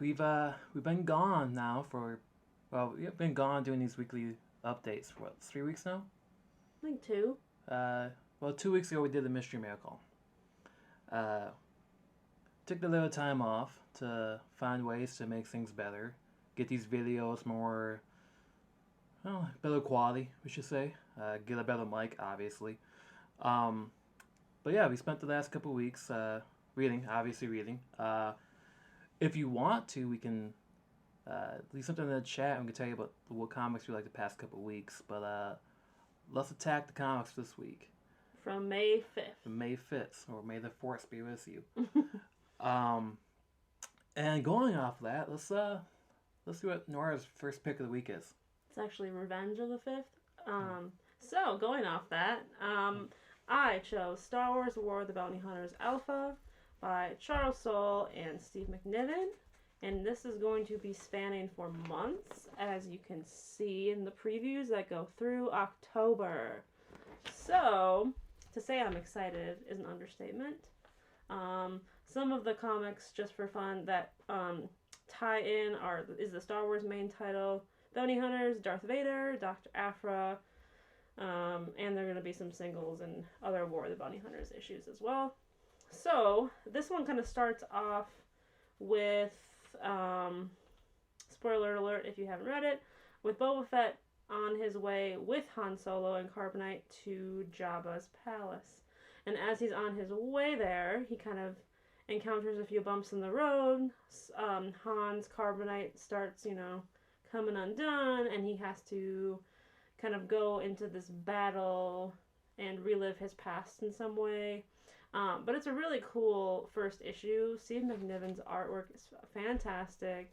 we've been gone now for we've been gone doing these weekly updates for what 3 weeks now. I think two. Uh, 2 weeks ago we did the Mystery Miracle. Uh, Took a little time off to find ways to make things better, get these videos more, well, better quality, we should say. Get a better mic, obviously. Um, but yeah, we spent the last couple weeks reading, obviously reading. If you want to, we can leave something in the chat and we can tell you about what comics we like the past couple weeks. But let's attack the comics this week. From May 5th. May 5th, or May the 4th be with you. And going off that, let's see what Nora's first pick of the week is. It's actually Revenge of the 5th. So, going off that, I chose Star Wars War of the Bounty Hunters Alpha by Charles Soule and Steve McNiven. And this is going to be spanning for months, as you can see in the previews that go through October. So, to say I'm excited is an understatement. Some of the comics, just for fun, that tie in is the Star Wars main title, Bounty Hunters, Darth Vader, Dr. Aphra, and there are going to be some singles and other War of the Bounty Hunters issues as well. So, this one kind of starts off with, spoiler alert if you haven't read it, with Boba Fett on his way with Han Solo and Carbonite to Jabba's palace. And as he's on his way there, he kind of encounters a few bumps in the road. Han's Carbonite starts, coming undone, and he has to kind of go into this battle and relive his past in some way. But it's a really cool first issue. Steve McNiven's artwork is fantastic.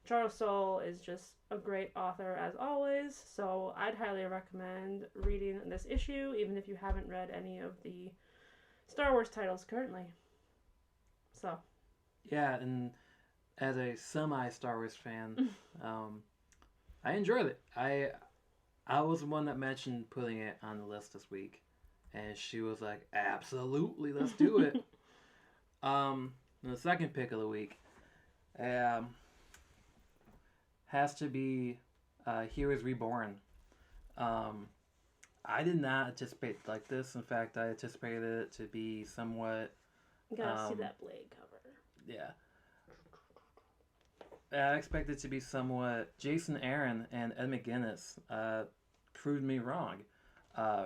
Charles Soule is just a great author as always, so I'd highly recommend reading this issue, even if you haven't read any of the Star Wars titles currently. So. Yeah, and as a semi-Star Wars fan, I enjoyed it. I was the one that mentioned putting it on the list this week, and she was like, absolutely, let's do it. The second pick of the week has to be Heroes Reborn. I did not anticipate like this. In fact, I anticipated it to be somewhat... You gotta see that Blade cover. Yeah. I expected it to be somewhat... Jason Aaron and Ed McGuinness proved me wrong.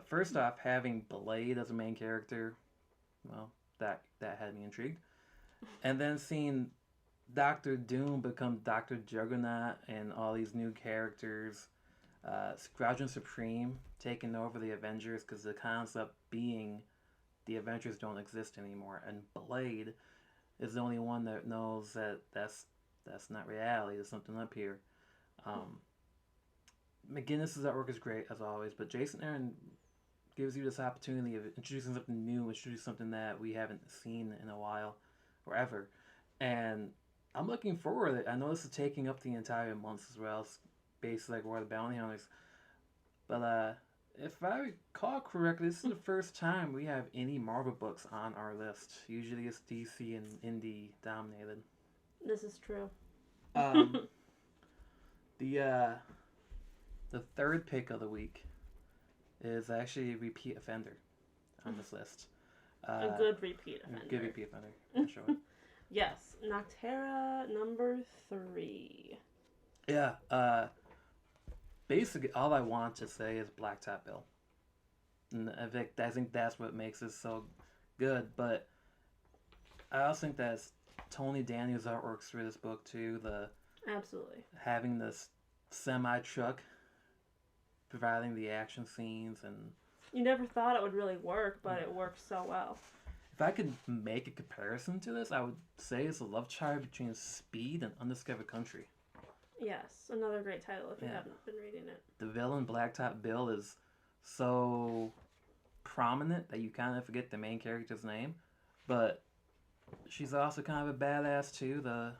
First off, having Blade as a main character, well, that had me intrigued. And then seeing Doctor Doom become Dr. Juggernaut and all these new characters, Squadron Supreme taking over the Avengers, because the concept being the Avengers don't exist anymore, and Blade is the only one that knows that that's not reality. There's something up here. McGinnis's artwork is great as always, but Jason Aaron gives you this opportunity of introducing something new, introducing something that we haven't seen in a while or ever, and I'm looking forward to it. I know this is taking up the entire month as well. It's basically like War of the Bounty Hunters. But if I recall correctly, this is the first time we have any Marvel books on our list. Usually it's DC and Indie dominated. This is true. The third pick of the week is actually a repeat offender on this list. A good repeat offender. Good repeat offender, for sure. Yes, Noctera number 3. Yeah, basically all I want to say is Blacktop Bill. And I think that's what makes it so good, but I also think that Tony Daniels' artwork through this book too. Absolutely. Having this semi-truck providing the action scenes, and you never thought it would really work, but it works so well. If I could make a comparison to this, I would say it's a love child between Speed and Undiscovered Country. Yes, another great title if you haven't been reading it. The villain, Blacktop Bill, is so prominent that you kind of forget the main character's name, but she's also kind of a badass too. I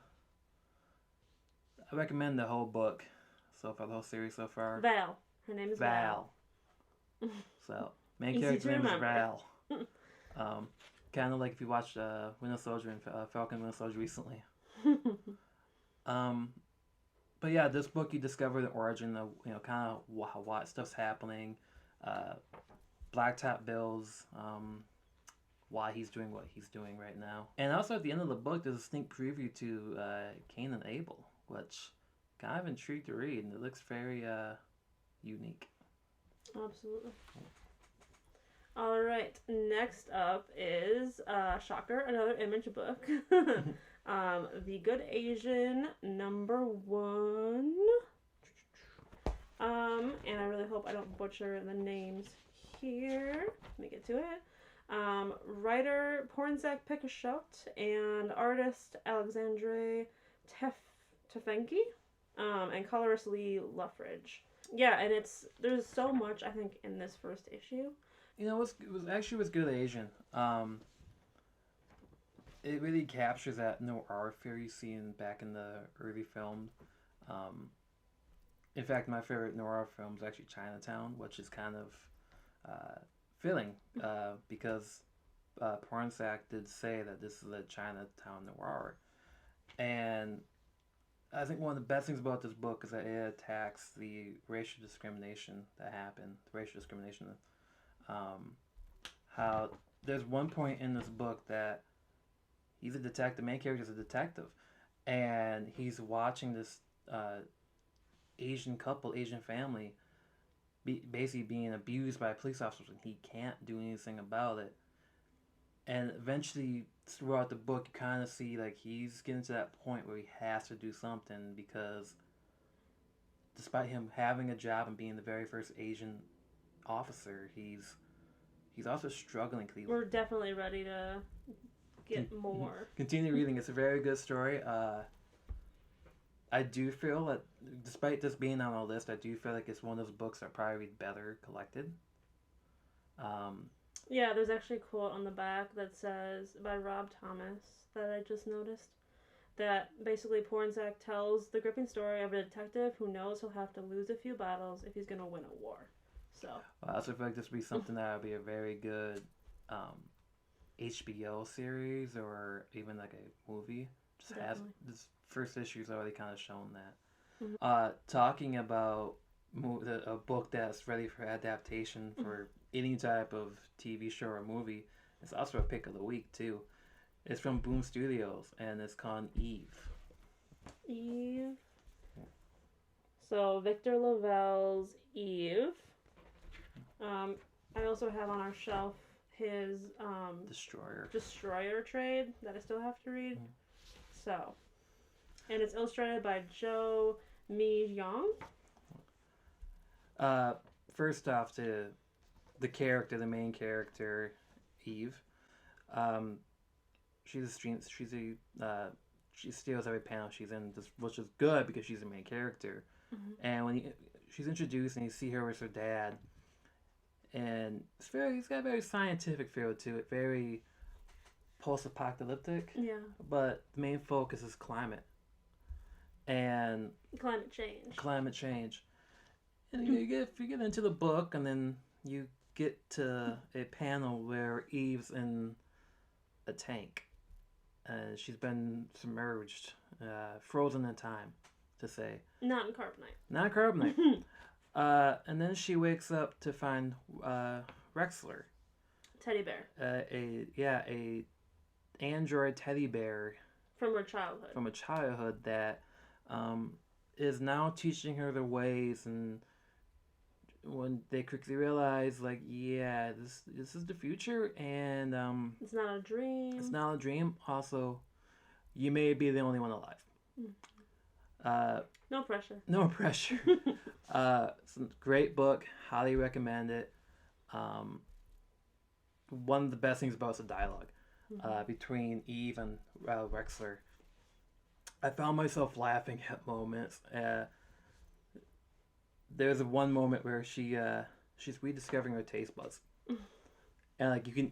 recommend the whole book so far, the whole series so far. Val. Her name is Val. So, main character's name is Val. Kind of like if you watched Winter Soldier and Falcon Winter Soldier recently. Um, but yeah, this book you discover the origin of kind of what stuff's happening, uh, Blacktop Bill's why he's doing what he's doing right now, and also at the end of the book there's a sneak preview to Cain and Abel, which kind of intrigued to read, and it looks very unique. Absolutely. All right. Next up is shocker, another Image book. The Good Asian #1. And I really hope I don't butcher the names here. Let me get to it. Writer Pornzak Pikashot and artist Alexandre Tefenki, and colorist Lee Luffridge. Yeah, and there's so much I think in this first issue. It was Good Asian. It really captures that noir feel you see back in the early films. In fact, my favorite noir film is actually Chinatown, which is kind of fitting because Pornsak did say that this is a Chinatown noir. And I think one of the best things about this book is that it attacks the racial discrimination that happened. How there's one point in this book that he's a detective. The main character is a detective, and he's watching this Asian family, basically being abused by police officers, and he can't do anything about it. And eventually, throughout the book, you kind of see like he's getting to that point where he has to do something because, despite him having a job and being the very first Asian officer, he's also struggling. We're definitely ready to get more. Continue reading. It's a very good story. I do feel that, despite this being on our list, I do feel like it's one of those books that probably better collected. Yeah, there's actually a quote on the back that says, by Rob Thomas, that I just noticed, that basically Pornsak tells the gripping story of a detective who knows he'll have to lose a few battles if he's going to win a war. So I also feel like this would be something that would be a very good HBO series or even like a movie. This first issue's already kind of shown that. Mm-hmm. Talking about a book that's ready for adaptation for any type of TV show or movie, it's also a pick of the week too. It's from Boom Studios and it's called Eve. So Victor Lavelle's Eve. I also have on our shelf his Destroyer trade that I still have to read. So, and it's illustrated by Joe Mi Young. First off, the main character, Eve. She steals every panel she's in, which is good because she's the main character. Mm-hmm. And when she's introduced and you see her with her dad, and he's got a very scientific feel to it, very post-apocalyptic. Yeah. But the main focus is climate. And climate change. And you get into the book, and then you get to a panel where Eve's in a tank, and she's been submerged, frozen in time, to say. Not in carbonite. And then she wakes up to find Rexler. Teddy bear. A android teddy bear. From her childhood. From a childhood that is now teaching her the ways, and when they quickly realize, like, yeah, this is the future, and it's not a dream. It's not a dream. Also, you may be the only one alive. No pressure. No pressure. It's a great book. Highly recommend it. One of the best things about it is the dialogue between Eve and Rexler. I found myself laughing at moments. There's one moment where she's rediscovering her taste buds, and like you can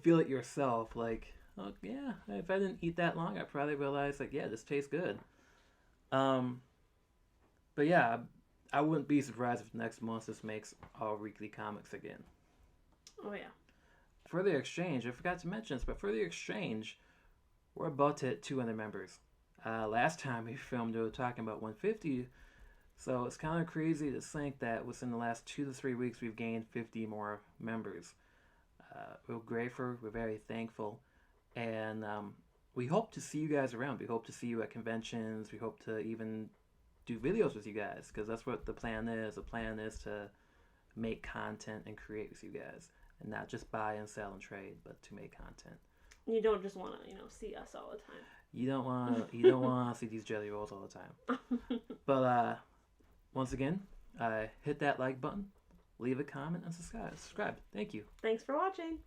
feel it yourself. Like, oh yeah, if I didn't eat that long, I probably realized like, yeah, this tastes good. But yeah, I wouldn't be surprised if next month this makes our weekly comics again. Oh yeah. For the exchange, I forgot to mention this, but for the exchange, we're about to hit 200 members. Last time we filmed, we were talking about 150. So it's kind of crazy to think that within the last 2 to 3 weeks, we've gained 50 more members. We're grateful. We're very thankful. And we hope to see you guys around. We hope to see you at conventions. We hope to even do videos with you guys because that's what the plan is. The plan is to make content and create with you guys and not just buy and sell and trade, but to make content. You don't just want to, see us all the time. You don't want to see these jelly rolls all the time. But once again, hit that like button, leave a comment, and subscribe. Thank you. Thanks for watching.